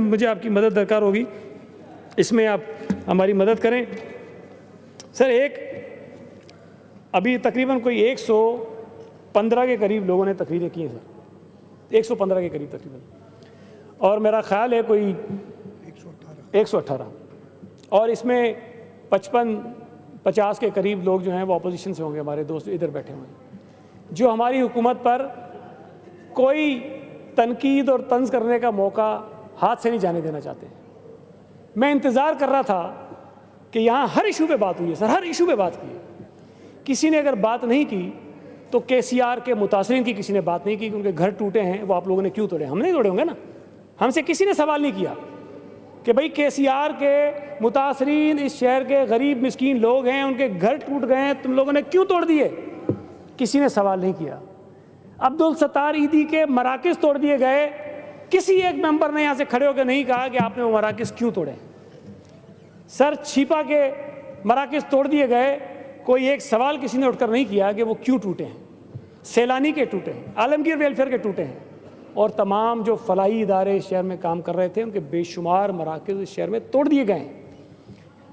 मुझे आपकी मदद दरकार होगी, इसमें आप हमारी मदद करें। सर, अभी तकरीबन कोई 115 के करीब लोगों ने तकरीरें की हैं सर, 115 के करीब तकरीबन, और मेरा ख्याल है कोई 118, और इसमें 55-50 के करीब लोग जो हैं वो अपोजिशन से होंगे, हमारे दोस्त इधर बैठे हुए हैं, जो हमारी हुकूमत पर कोई तनकीद और तंज करने का मौका हाथ से नहीं जाने देना चाहते हैं। मैं इंतज़ार कर रहा था कि यहाँ हर इशू पे बात हुई है सर, हर इशू पे बात की है। किसी ने अगर बात नहीं की तो KCR के मुतासरीन की किसी ने बात नहीं की कि उनके घर टूटे हैं, वो आप लोगों ने क्यों तोड़े। हम नहीं तोड़े होंगे ना, हमसे किसी ने सवाल नहीं किया कि भाई KCR के मुतासरीन इस शहर के गरीब मिस्कीन लोग हैं, उनके घर टूट गए हैं, तुम लोगों ने क्यों तोड़ दिए। किसी ने सवाल नहीं किया। अब्दुल सत्तार ईदी के मराकिज़ तोड़ दिए गए, किसी एक मेंबर ने यहाँ से खड़े होकर नहीं कहा कि आपने वो मराकिज़ क्यों तोड़े। सर, छिपा के मराकिज़ तोड़ दिए गए, कोई एक सवाल किसी ने उठकर नहीं किया कि वो क्यों टूटे हैं। सैलानी के टूटे हैं, आलमगीर वेलफेयर के टूटे हैं, और तमाम जो फलाही इदारे इस शहर में काम कर रहे थे उनके बेशुमार मराकिज़ इस शहर में तोड़ दिए गए हैं।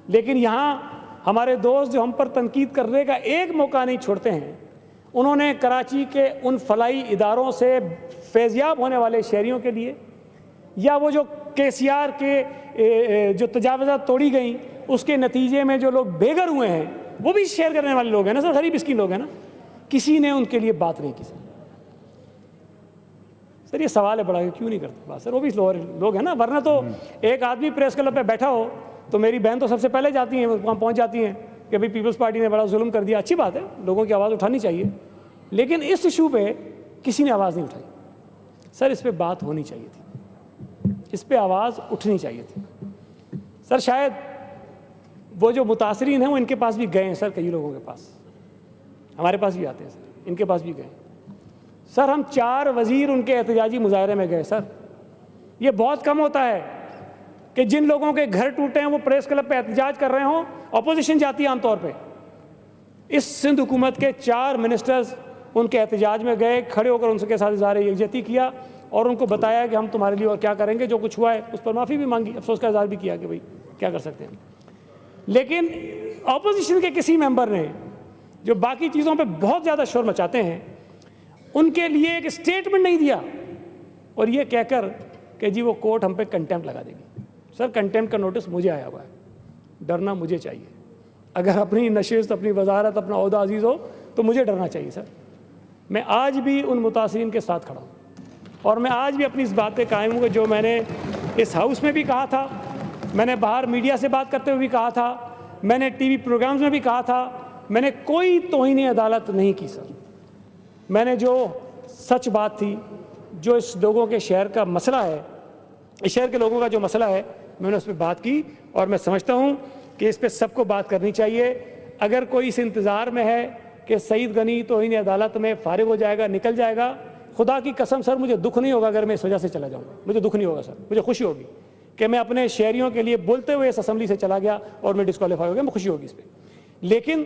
लेकिन यहाँ हमारे दोस्त जो हम पर तनकीद करने का एक मौका नहीं छोड़ते हैं, उन्होंने कराची के उन फलाही इदारों से फैज़याब होने वाले शहरियों के लिए, या वो जो KCR के जो तजावज़ात तोड़ी गई उसके नतीजे में जो लोग बेघर हुए हैं, वो भी शेयर करने वाले लोग हैं ना सर, गरीब मिस्कीन लोग हैं ना, किसी ने उनके लिए बात नहीं की सर। ये सवाल है बड़ा कि क्यों नहीं करते बात सर, वो भी लोग हैं ना, वरना तो एक आदमी प्रेस क्लब पे बैठा हो तो मेरी बहन तो सबसे पहले जाती हैं, वहाँ पहुँच जाती हैं कि भाई पीपल्स पार्टी ने बड़ा जुल्म कर दिया। अच्छी बात है, लोगों की आवाज़ उठानी चाहिए, लेकिन इस इशू पे किसी ने आवाज़ नहीं उठाई सर। इस पर बात होनी चाहिए थी, इस पर आवाज़ उठनी चाहिए थी सर। शायद वो जो मुतासरीन हैं वो इनके पास भी गए हैं सर, कई लोगों के पास, हमारे पास भी आते हैं सर, इनके पास भी गए सर। हम 4 वज़ीर उनके एहतजाजी मुजाहरे में गए सर। ये बहुत कम होता है कि जिन लोगों के घर टूटे हैं वो प्रेस क्लब पे एहतजाज कर रहे हों, अपोजिशन जाती है आमतौर पे। इस सिंध हुकूमत के 4 मिनिस्टर्स उनके एहतजाज में गए, खड़े होकर उनके साथ इज़हार यकजहती किया और उनको बताया कि हम तुम्हारे लिए और क्या करेंगे, जो कुछ हुआ है उस पर माफ़ी भी मांगी, अफसोस का इज़हार भी किया कि भाई क्या कर सकते हैं। लेकिन अपोजिशन के किसी मेंबर ने, जो बाकी चीज़ों पे बहुत ज़्यादा शोर मचाते हैं, उनके लिए एक स्टेटमेंट नहीं दिया, और ये कहकर कि जी वो कोर्ट हम पे कंटेम्प्ट लगा देगी। सर, कंटेम्प्ट का नोटिस मुझे आया हुआ है, डरना मुझे चाहिए। अगर अपनी नशिस्त, अपनी वजारत, अपना ओहदा अजीज़ हो तो मुझे डरना चाहिए सर। मैं आज भी उन मुतासरीन के साथ खड़ा हूँ, और मैं आज भी अपनी इस बात पे कायम हूँ कि जो मैंने इस हाउस में भी कहा था, मैंने बाहर मीडिया से बात करते हुए भी कहा था, मैंने TV प्रोग्राम्स में भी कहा था, मैंने कोई तौहीन अदालत नहीं की सर। मैंने जो सच बात थी, जो इस लोगों के शहर का मसला है, इस शहर के लोगों का जो मसला है, मैंने उस पर बात की, और मैं समझता हूँ कि इस पर सबको बात करनी चाहिए। अगर कोई इस इंतज़ार में है कि सईद गनी तौहीन अदालत में फारिग हो जाएगा, निकल जाएगा, खुदा की कसम सर मुझे दुख नहीं होगा अगर मैं इस वजह से चला जाऊँगा। मुझे दुख नहीं होगा सर, मुझे खुशी होगी कि मैं अपने शहरियों के लिए बोलते हुए इस असम्बली से चला गया और मैं डिस्क्वालीफाई हो गया, मैं खुशी होगी इस पर। लेकिन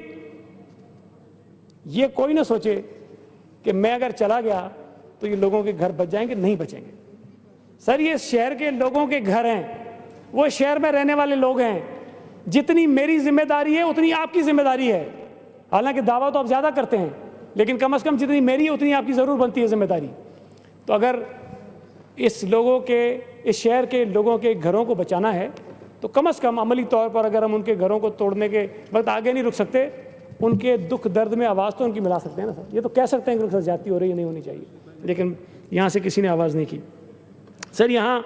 ये कोई ना सोचे कि मैं अगर चला गया तो ये लोगों के घर बच जाएंगे, नहीं बचेंगे सर। ये शहर के लोगों के घर हैं, वो शहर में रहने वाले लोग हैं। जितनी मेरी जिम्मेदारी है उतनी आपकी जिम्मेदारी है। हालांकि दावा तो आप ज़्यादा करते हैं, लेकिन कम से कम जितनी मेरी है उतनी आपकी ज़रूर बनती है जिम्मेदारी। तो अगर इस शहर के लोगों के घरों को बचाना है तो कम से कम अमली तौर पर अगर हम उनके घरों को तोड़ने के वक्त आगे नहीं रुक सकते, उनके दुख दर्द में आवाज़ तो उनकी मिला सकते हैं ना सर। ये तो कह सकते हैं कि उनके साथ ज्यादती हो रही है, नहीं होनी चाहिए, लेकिन यहाँ से किसी ने आवाज़ नहीं की सर। यहाँ